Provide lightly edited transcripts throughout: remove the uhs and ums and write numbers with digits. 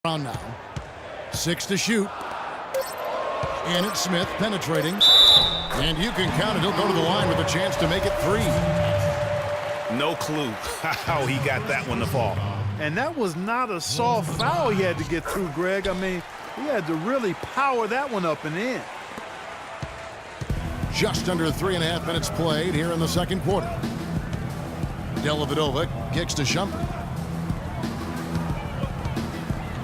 Around now. 6 to shoot. And it's Smith penetrating. And you can count it. He'll go to the line with a chance to make it 3. No clue how he got that one to fall. And that was not a soft foul he had to get through, Greg. I mean, he had to really power that one up and in. Just under 3.5 minutes played here in the second quarter. Dellavedova kicks to Shumpert.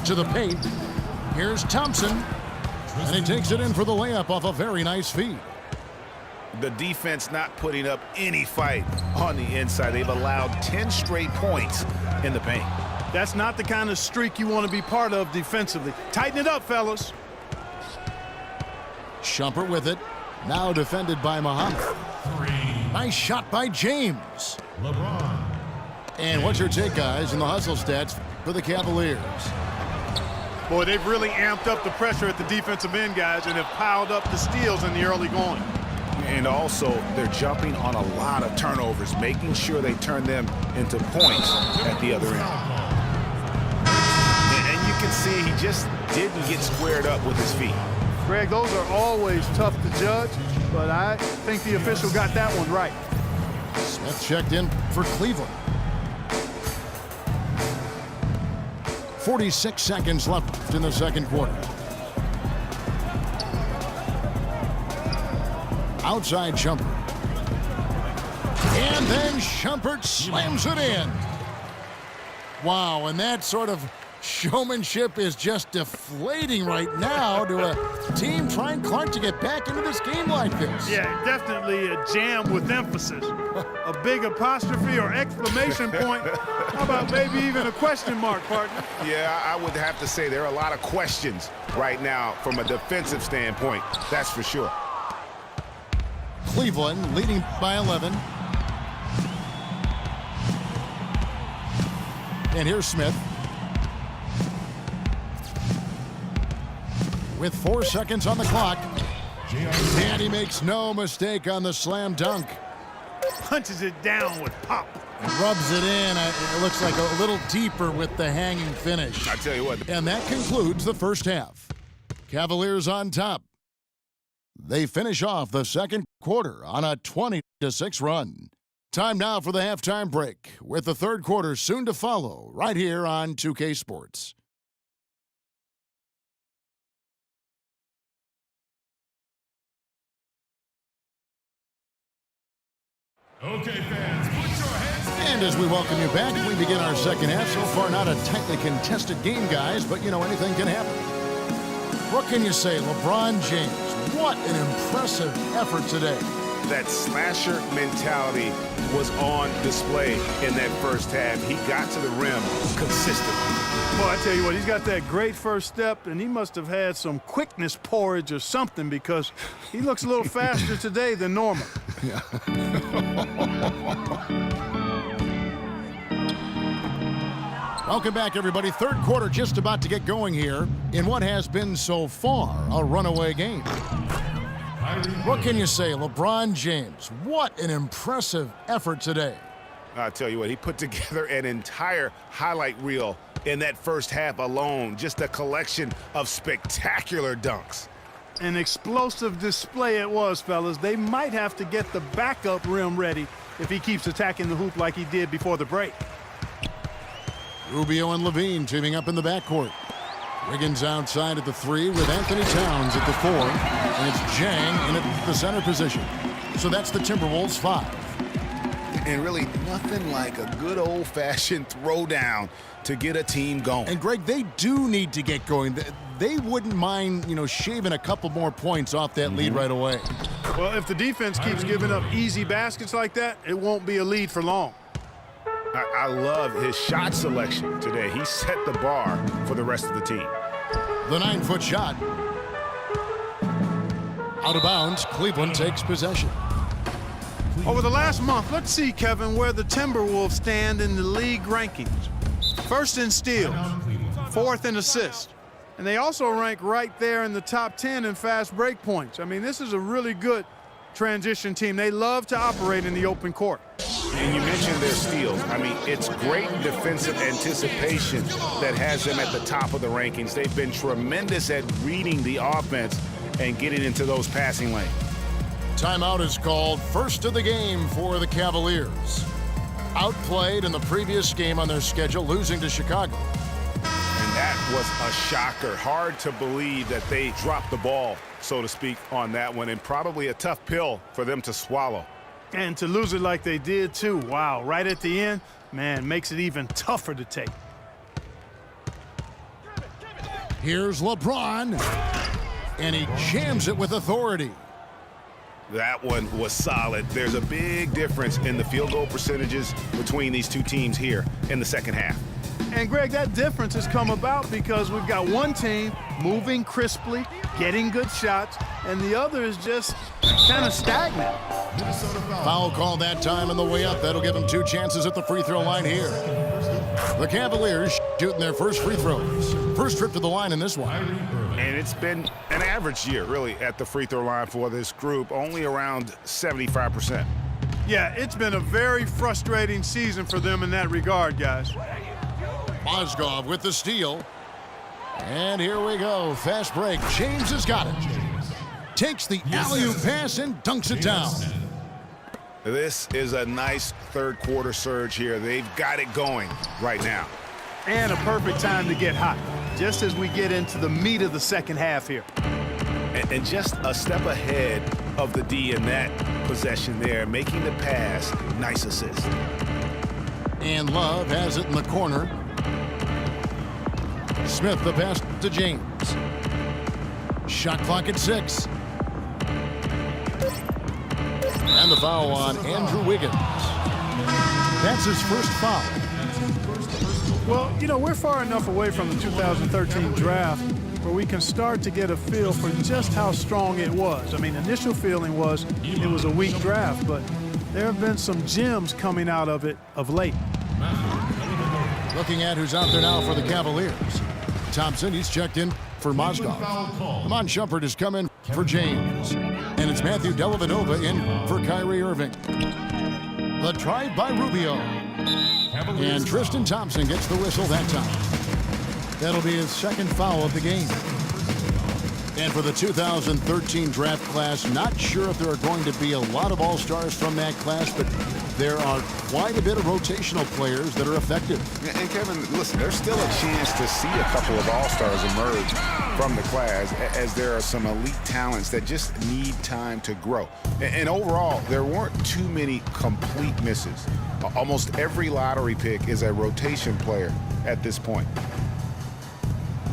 To the paint. Here's Thompson. And he takes it in for the layup off a very nice feed. The defense not putting up any fight on the inside. They've allowed 10 straight points in the paint. That's not the kind of streak you want to be part of defensively. Tighten it up, fellas. Shumpert with it. Now defended by Muhammad. Nice shot by James. LeBron. And what's your take, guys, in the hustle stats for the Cavaliers? Boy, they've really amped up the pressure at the defensive end, guys, and have piled up the steals in the early going. And also, they're jumping on a lot of turnovers, making sure they turn them into points at the other end. And you can see he just didn't get squared up with his feet. Greg, those are always tough to judge, but I think the official got that one right. Smith checked in for Cleveland. 46 seconds left in the second quarter. Outside Shumpert. And then Shumpert slams it in. Wow, and that sort of showmanship is just deflating right now to a team trying Clark to get back into this game like this. Yeah, definitely a jam with emphasis. A big apostrophe or exclamation point. How about maybe even a question mark, partner? Yeah, I would have to say there are a lot of questions right now from a defensive standpoint. That's for sure. Cleveland leading by 11. And here's Smith. With 4 seconds on the clock. And he makes no mistake on the slam dunk. Punches it down with pop. Rubs it in. It looks like a little deeper with the hanging finish. I tell you what. And that concludes the first half. Cavaliers on top. They finish off the second quarter on a 20-6 run. Time now for the halftime break, with the third quarter soon to follow right here on 2K Sports. Okay, fans, put your hands. And as we welcome you back, we begin our second half. So far, not a tightly contested game, guys, but, you know, anything can happen. What can you say? LeBron James, what an impressive effort today. That slasher mentality was on display in that first half. He got to the rim consistently. Boy, I tell you what, he's got that great first step, and he must have had some quickness porridge or something because he looks a little faster today than normal. Yeah. Welcome back, everybody. Third quarter just about to get going here in what has been so far a runaway game. What can you say? LeBron James, what an impressive effort today. I'll tell you what, he put together an entire highlight reel in that first half alone. Just a collection of spectacular dunks. An explosive display it was, fellas. They might have to get the backup rim ready if he keeps attacking the hoop like he did before the break. Rubio and Levine teaming up in the backcourt. Wiggins outside at the 3 with Anthony Towns at the 4. And it's Jang in at the center position. So that's the Timberwolves 5. And really nothing like a good old-fashioned throwdown to get a team going. And, Greg, they do need to get going. They wouldn't mind, you know, shaving a couple more points off that lead right away. Well, if the defense keeps giving up easy baskets like that, it won't be a lead for long. I love his shot selection today. He set the bar for the rest of the team. The 9-foot shot. Out of bounds, Cleveland takes possession. Over the last month, let's see, Kevin, where the Timberwolves stand in the league rankings. First in steals, fourth in assists, and they also rank right there in the top 10 in fast break points. I mean, this is a really good transition team. They love to operate in the open court. And you mentioned their steals. I mean, it's great defensive anticipation that has them at the top of the rankings. They've been tremendous at reading the offense and getting into those passing lanes. Timeout is called, first of the game for the Cavaliers. Outplayed in the previous game on their schedule, losing to Chicago. And that was a shocker. Hard to believe that they dropped the ball, so to speak, on that one, and probably a tough pill for them to swallow. And to lose it like they did, too. Wow, right at the end, man, makes it even tougher to take. Here's LeBron, and he jams it with authority. That one was solid. There's a big difference in the field goal percentages between these two teams here in the second half. And, Greg, that difference has come about because we've got one team moving crisply, getting good shots, and the other is just kind of stagnant. Foul call that time on the way up. That'll give them 2 chances at the free throw line here. The Cavaliers shooting their first free throws. First trip to the line in this one. And it's been an average year, really, at the free throw line for this group, only around 75%. Yeah, it's been a very frustrating season for them in that regard, guys. Mozgov with the steal. And here we go. Fast break. James has got it. Takes the alley-oop pass and dunks it down. This is a nice third quarter surge here. They've got it going right now. And a perfect time to get hot, just as we get into the meat of the second half here. And just a step ahead of the D in that possession there, making the pass. Nice assist. And Love has it in the corner. Smith the pass to James. Shot clock at 6. And the foul on Andrew Wiggins. That's his first foul. Well, you know, we're far enough away from the 2013 draft where we can start to get a feel for just how strong it was. I mean, initial feeling was it was a weak draft, but there have been some gems coming out of it of late. Looking at who's out there now for the Cavaliers. Thompson, he's checked in for Mozgov. Amon Shumpert has come in for James. And it's Matthew Dellavedova in for Kyrie Irving. The drive by Rubio. And Tristan Thompson gets the whistle that time. That'll be his second foul of the game. And for the 2013 draft class, not sure if there are going to be a lot of all-stars from that class, but there are quite a bit of rotational players that are effective. And Kevin, listen, there's still a chance to see a couple of all-stars emerge from the class, as there are some elite talents that just need time to grow. And overall, there weren't too many complete misses. Almost every lottery pick is a rotation player at this point.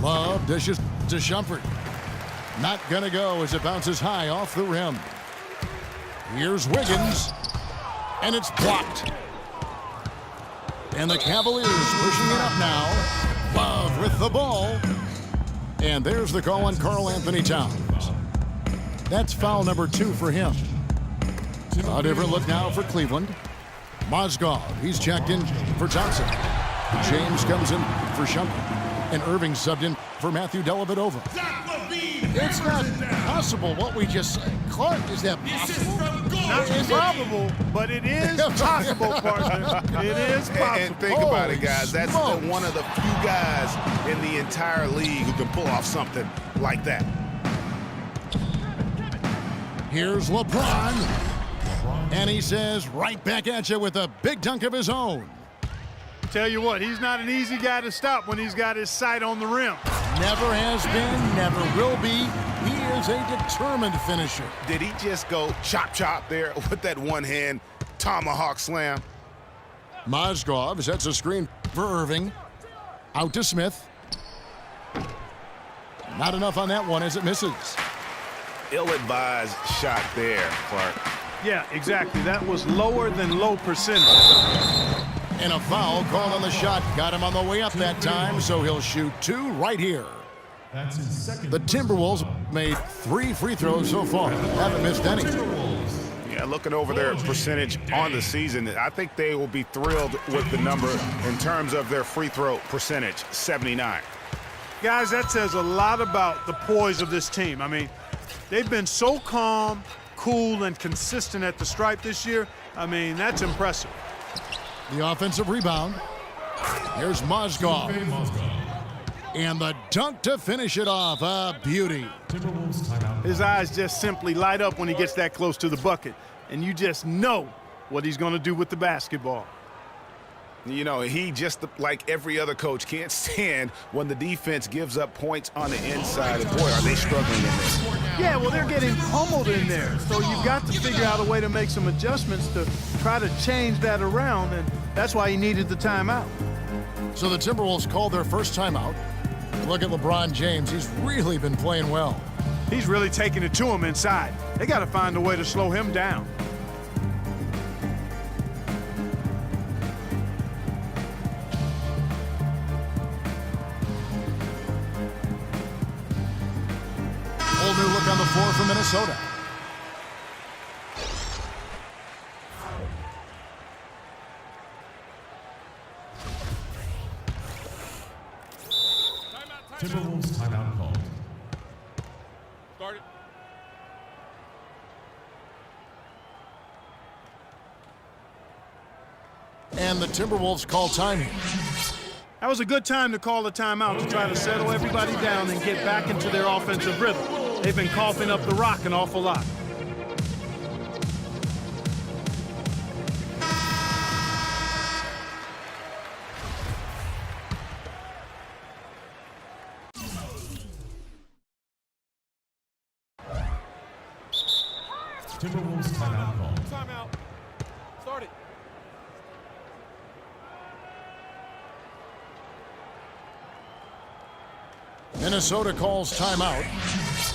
Love dishes to Shumpert. Not gonna go as it bounces high off the rim. Here's Wiggins, and it's blocked. And the Cavaliers pushing it up now. Love with the ball. And there's the call on Karl Anthony Towns. That's foul number 2 for him. A different look now for Cleveland. Mozgov, he's checked in for Thompson. James comes in for Shumpert. And Irving subbed in for Matthew Dellavedova. It's not possible what we just said. Clark, is that possible? Not probable, but it is possible, partner. It is possible. And think about it, guys. That's one of the few guys in the entire league who can pull off something like that. Here's LeBron. And he says right back at you with a big dunk of his own. Tell you what, he's not an easy guy to stop when he's got his sight on the rim. Never has been, never will be. He is a determined finisher. Did he just go chop there with that one-hand tomahawk slam? Mozgov sets a screen for Irving. Out to Smith. Not enough on that one as it misses. Ill-advised shot there, Clark. Yeah, exactly. That was lower than low percentage. And a foul called on the shot. Got him on the way up that time, so he'll shoot 2 right here. That's his second. The Timberwolves made 3 free throws so far. Haven't missed any. Yeah, looking over their percentage on the season, I think they will be thrilled with the number in terms of their free throw percentage, 79. Guys, that says a lot about the poise of this team. I mean, they've been so calm, cool and consistent at the stripe this year, I mean, that's impressive. The offensive rebound. Here's Mozgov. And the dunk to finish it off. A beauty. His eyes just simply light up when he gets that close to the bucket. And you just know what he's going to do with the basketball. You know, he just like every other coach can't stand when the defense gives up points on the inside. And boy, are they struggling in there. Yeah, well, they're getting pummeled in there. So you've got to figure out a way to make some adjustments to try to change that around. And that's why he needed the timeout. So the Timberwolves called their first timeout. Look at LeBron James. He's really been playing well. He's really taking it to him inside. They got to find a way to slow him down. Whole new look on the floor for Minnesota. Timberwolves timeout called. Start it. And the Timberwolves call time here. That was a good time to call a timeout to try to settle everybody down and get back into their offensive rhythm. They've been coughing up the rock an awful lot. Timberwolves timeout called. Timeout. Start it. Minnesota calls timeout.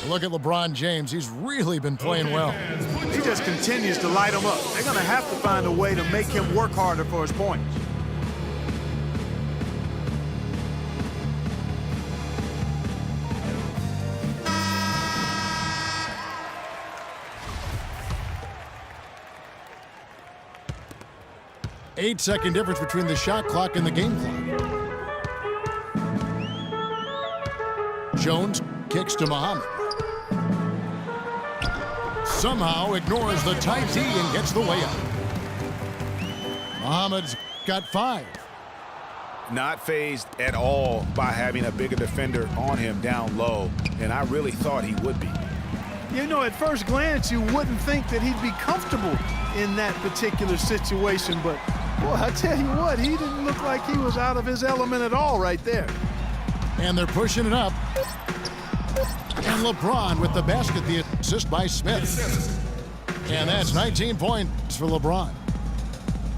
Look at LeBron James. He's really been playing well. He just continues to light them up. They're going to have to find a way to make him work harder for his points. Eight-second difference between the shot clock and the game clock. Jones kicks to Muhammad. Somehow ignores the tight D and gets the layup. Muhammad's got 5. Not fazed at all by having a bigger defender on him down low, and I really thought he would be. You know, at first glance, you wouldn't think that he'd be comfortable in that particular situation, but boy, I tell you what, he didn't look like he was out of his element at all right there. And they're pushing it up. And LeBron with the basket, the assist by Smith. And that's 19 points for LeBron.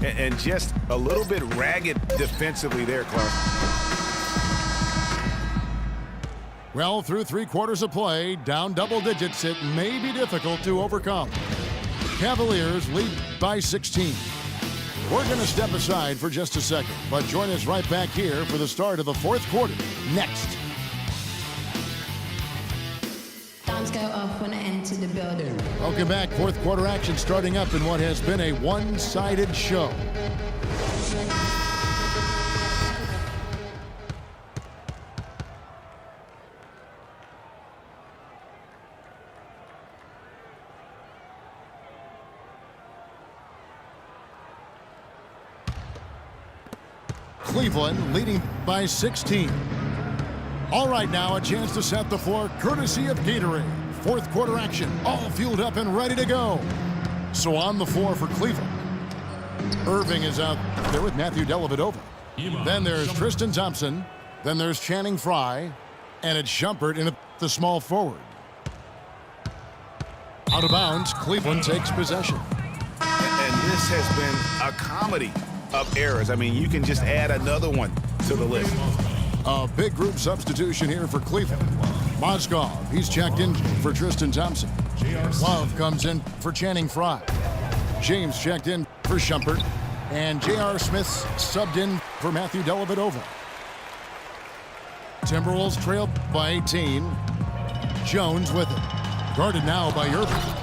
And just a little bit ragged defensively there, Clark. Well, through 3 quarters of play, down double digits, it may be difficult to overcome. Cavaliers lead by 16. We're going to step aside for just a second, but join us right back here for the start of the 4th quarter next. Alarms go off when I enter the building. Welcome back. 4th quarter action starting up in what has been a one-sided show. Cleveland leading by 16. All right, now a chance to set the floor courtesy of Gatorade. 4th quarter action, all fueled up and ready to go. So on the floor for Cleveland. Irving is out there with Matthew Dellavedova. Then there's Tristan Thompson. Then there's Channing Frye. And it's Shumpert in the small forward. Out of bounds, Cleveland takes possession. And this has been a comedy of errors. I mean, you can just add another one to the list. A big group substitution here for Cleveland. Mozgov, he's checked in for Tristan Thompson. Love comes in for Channing Frye. James checked in for Shumpert. And J.R. Smith's subbed in for Matthew Dellavedova. Timberwolves trailed by 18. Jones with it. Guarded now by Irving.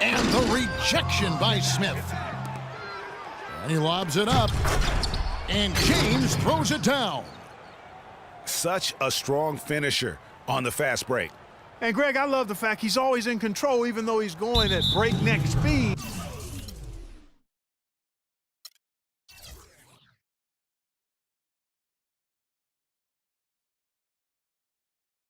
And the rejection by Smith. And he lobs it up. And James throws it down. Such a strong finisher on the fast break. And Greg, I love the fact he's always in control, even though he's going at breakneck speed.